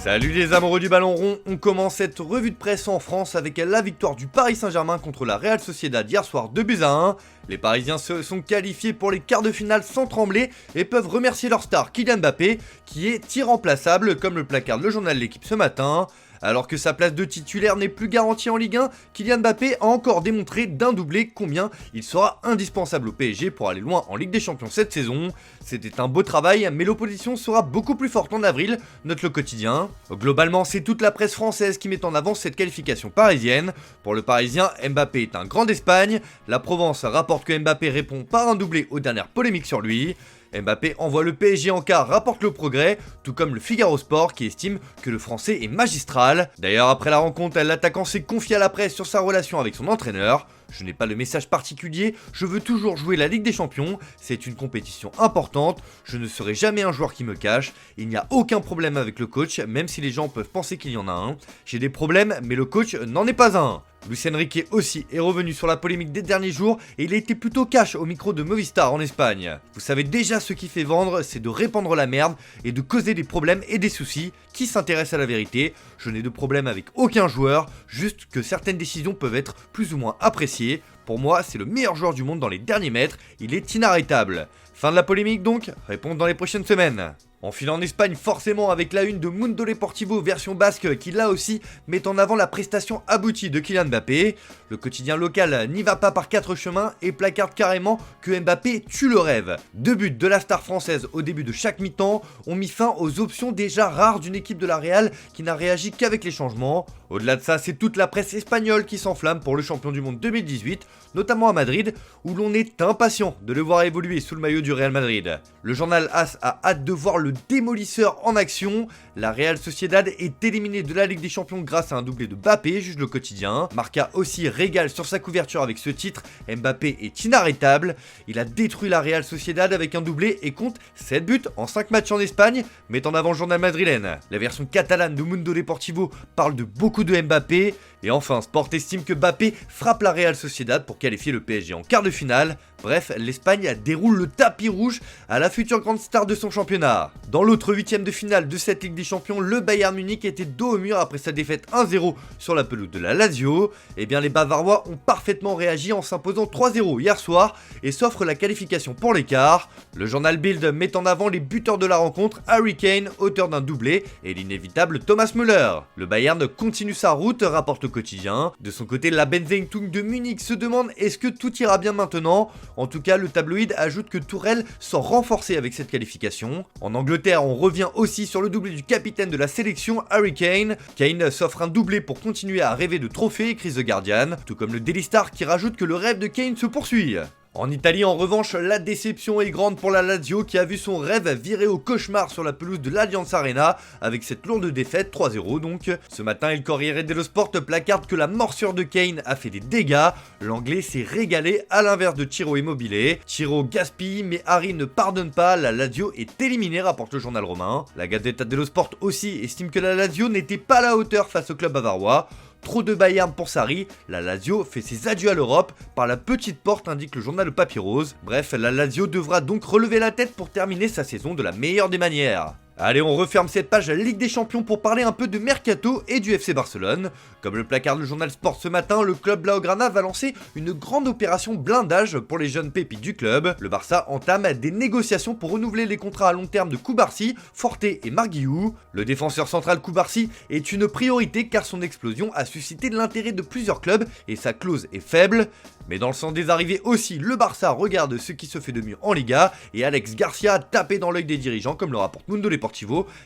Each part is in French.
Salut les amoureux du ballon rond, on commence cette revue de presse en France avec la victoire du Paris Saint-Germain contre la Real Sociedad hier soir 2-1. Les Parisiens se sont qualifiés pour les quarts de finale sans trembler et peuvent remercier leur star Kylian Mbappé qui est irremplaçable comme le placarde le journal L'Équipe ce matin. Alors que sa place de titulaire n'est plus garantie en Ligue 1, Kylian Mbappé a encore démontré d'un doublé combien il sera indispensable au PSG pour aller loin en Ligue des Champions cette saison. C'était un beau travail, mais l'opposition sera beaucoup plus forte en avril, note le quotidien. Globalement, c'est toute la presse française qui met en avant cette qualification parisienne. Pour le Parisien, Mbappé est un grand d'Espagne. La Provence rapporte que Mbappé répond par un doublé aux dernières polémiques sur lui. Mbappé envoie le PSG en quart, rapporte le Progrès, tout comme le Figaro Sport qui estime que le français est magistral. D'ailleurs, après la rencontre, l'attaquant s'est confié à la presse sur sa relation avec son entraîneur. Je n'ai pas de message particulier, je veux toujours jouer la Ligue des Champions, c'est une compétition importante, je ne serai jamais un joueur qui me cache, il n'y a aucun problème avec le coach, même si les gens peuvent penser qu'il y en a un. J'ai des problèmes, mais le coach n'en est pas un. Luis Enrique aussi est revenu sur la polémique des derniers jours et il a été plutôt cash au micro de Movistar en Espagne. Vous savez déjà ce qui fait vendre, c'est de répandre la merde et de causer des problèmes et des soucis. Qui s'intéresse à la vérité? Je n'ai de problème avec aucun joueur, juste que certaines décisions peuvent être plus ou moins appréciées. Pour moi, c'est le meilleur joueur du monde dans les derniers mètres, il est inarrêtable. Fin de la polémique donc, réponse dans les prochaines semaines. On file en Espagne forcément avec la une de Mundo Deportivo version basque qui là aussi met en avant la prestation aboutie de Kylian Mbappé. Le quotidien local n'y va pas par quatre chemins et placarde carrément que Mbappé tue le rêve. 2 buts de la star française au début de chaque mi-temps ont mis fin aux options déjà rares d'une équipe de la Real qui n'a réagi qu'avec les changements. Au-delà de ça, c'est toute la presse espagnole qui s'enflamme pour le champion du monde 2018, notamment à Madrid, où l'on est impatient de le voir évoluer sous le maillot du Real Madrid. Le journal AS a hâte de voir le démolisseur en action. La Real Sociedad est éliminée de la Ligue des Champions grâce à un doublé de Mbappé, juge le quotidien. Marca aussi régale sur sa couverture avec ce titre, Mbappé est inarrêtable. Il a détruit la Real Sociedad avec un doublé et compte 7 buts en 5 matchs en Espagne, met en avant le journal madrilène. La version catalane de Mundo Deportivo parle de beaucoup de Mbappé. Et enfin, Sport estime que Mbappé frappe la Real Sociedad pour qualifier le PSG en quart de finale. Bref, l'Espagne déroule le tapis rouge à la future grande star de son championnat. Dans l'autre huitième de finale de cette Ligue des Champions, le Bayern Munich était dos au mur après sa défaite 1-0 sur la pelouse de la Lazio. Et bien les Bavarois ont parfaitement réagi en s'imposant 3-0 hier soir et s'offrent la qualification pour l'écart. Le journal Bild met en avant les buteurs de la rencontre, Harry Kane, auteur d'un doublé, et l'inévitable Thomas Müller. Le Bayern continue sa route, rapporte le quotidien. De son côté, la Benzeitung de Munich se demande est-ce que tout ira bien maintenant. En tout cas, le tabloïd ajoute que Tourelle sort renforcé avec cette qualification. En Angleterre, on revient aussi sur le doublé du capitaine de la sélection, Harry Kane. Kane s'offre un doublé pour continuer à rêver de trophées, écrit The Guardian, tout comme le Daily Star qui rajoute que le rêve de Kane se poursuit. En Italie, en revanche, la déception est grande pour la Lazio qui a vu son rêve virer au cauchemar sur la pelouse de l'Allianz Arena avec cette lourde défaite, 3-0 donc. Ce matin, il Corriere dello Sport placarde que la morsure de Kane a fait des dégâts. L'anglais s'est régalé à l'inverse de Ciro Immobile. Ciro gaspille, mais Harry ne pardonne pas, la Lazio est éliminée, rapporte le journal romain. La Gazzetta dello Sport aussi estime que la Lazio n'était pas à la hauteur face au club bavarois. Trop de Bayern pour Sarri, la Lazio fait ses adieux à l'Europe par la petite porte, indique le journal Papier Rose. Bref, la Lazio devra donc relever la tête pour terminer sa saison de la meilleure des manières. Allez, on referme cette page Ligue des Champions pour parler un peu de Mercato et du FC Barcelone. Comme le placarde le journal Sport ce matin, le club Blaugrana va lancer une grande opération blindage pour les jeunes pépites du club. Le Barça entame des négociations pour renouveler les contrats à long terme de Cubarsí, Forte et Marguiou. Le défenseur central Cubarsí est une priorité car son explosion a suscité l'intérêt de plusieurs clubs et sa clause est faible. Mais dans le sens des arrivées aussi, le Barça regarde ce qui se fait de mieux en Liga et Alex Garcia a tapé dans l'œil des dirigeants comme le rapporte Mundo Deportivo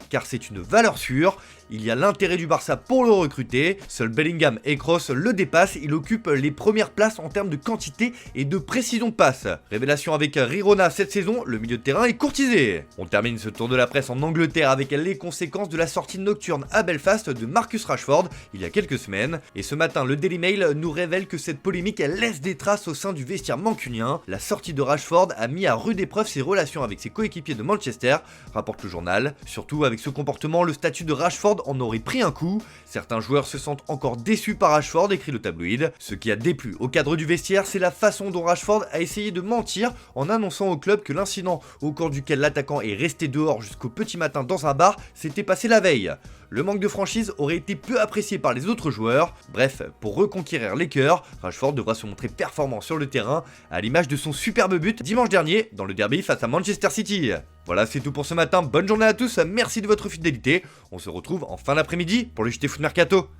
car c'est une valeur sûre. Il y a l'intérêt du Barça pour le recruter. Seul Bellingham et Kroos le dépassent. Il occupe les premières places en termes de quantité et de précision de passe. Révélation avec Rirona cette saison, le milieu de terrain est courtisé. On termine ce tour de la presse en Angleterre avec les conséquences de la sortie nocturne à Belfast de Marcus Rashford il y a quelques semaines. Et ce matin, le Daily Mail nous révèle que cette polémique laisse des traces au sein du vestiaire mancunien. La sortie de Rashford a mis à rude épreuve ses relations avec ses coéquipiers de Manchester, rapporte le journal. Surtout avec ce comportement, le statut de Rashford en aurait pris un coup. Certains joueurs se sentent encore déçus par Rashford, écrit le tabloïd. Ce qui a déplu au cadre du vestiaire, c'est la façon dont Rashford a essayé de mentir en annonçant au club que l'incident au cours duquel l'attaquant est resté dehors jusqu'au petit matin dans un bar s'était passé la veille. le manque de franchise aurait été peu apprécié par les autres joueurs. Bref, pour reconquérir les cœurs, Rashford devra se montrer performant sur le terrain, à l'image de son superbe but dimanche dernier dans le derby face à Manchester City. Voilà, c'est tout pour ce matin, bonne journée à tous, merci de votre fidélité, on se retrouve en fin d'après-midi pour le JT Foot Mercato.